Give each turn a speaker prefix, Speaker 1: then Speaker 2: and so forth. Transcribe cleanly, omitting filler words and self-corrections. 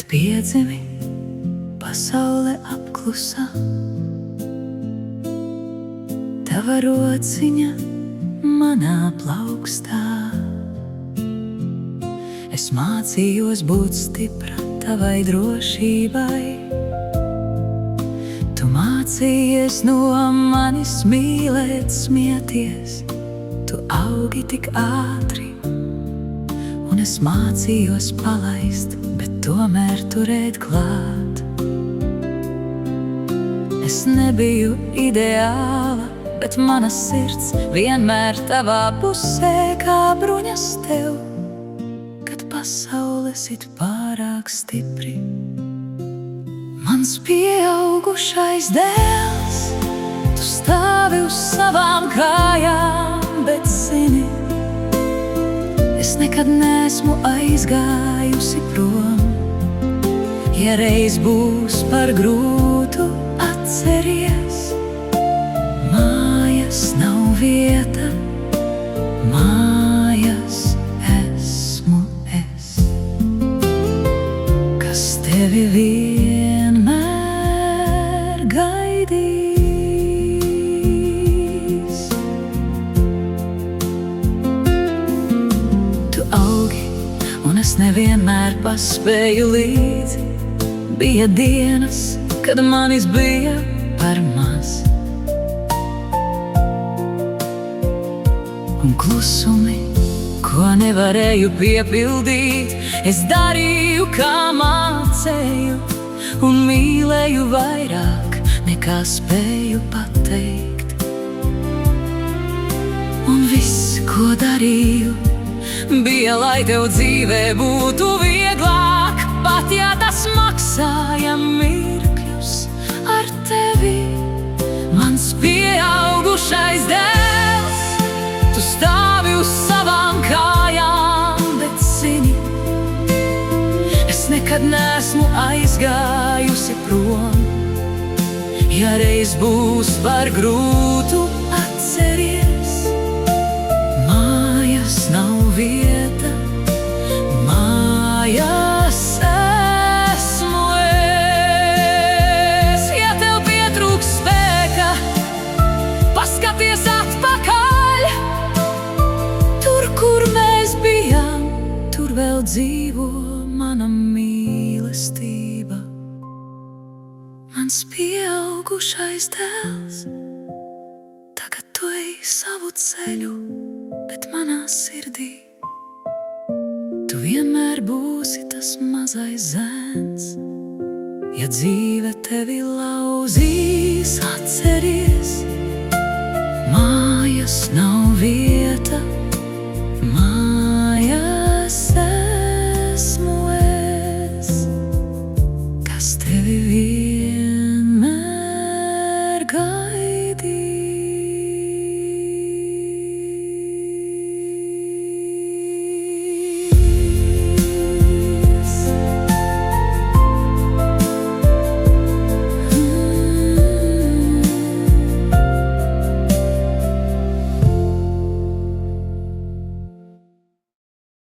Speaker 1: piedzimi, pasaule apklusa. Tava rociņa manā plaukstā. Es mācījos būt stipra tavai drošībai. Tu mācījies no manis mīlēt, smieties. Tu augi tik ātri, un es mācījos palaist, bet tomēr turēt klāt. Es nebiju ideāla, bet mana sirds vienmēr tavā pusē kā bruņas tev, kad pasaule sit pārāk stipri. Mans pieaugušais dēls, tu stāvi uz savām kājām, bet zini, es nekad neesmu aizgājusi prom. Ja reiz būs par grūtu, atceries, mājas nav vieta, mājas esmu es, kas tevi vienmēr gaidīs. Tu augi, un es nevienmēr paspēju līdzi. Bija dienas, kad manis bija par maz, un klusumi, ko nevarēju piepildīt, es darīju, kā mācēju, un mīlēju vairāk, nekā spēju pateikt. Un viss, ko darīju, bija, lai tev dzīvē būtu vieglāk, pat ja tas maksāja mirkļus ar tevi. Mans pieaugušais dēls, tu stāvi uz savām kājām, bet zini, es nekad neesmu aizgājusi prom. Ja reiz būs par grūtu, atceries, mājas nav vieta, mājas esmu es. Ja tev pietrūks spēka, paskaties atpakaļ. Tur, kur mēs bijām, tur vēl dzīvo mana mīlestība. Mans pieaugušais dēls, tagad tu ej savu ceļu, bet manā sirdī tu vienmēr būsi tas mazais zēns. Ja dzīve tevi lauzīs, atceries, mājas nav vieta,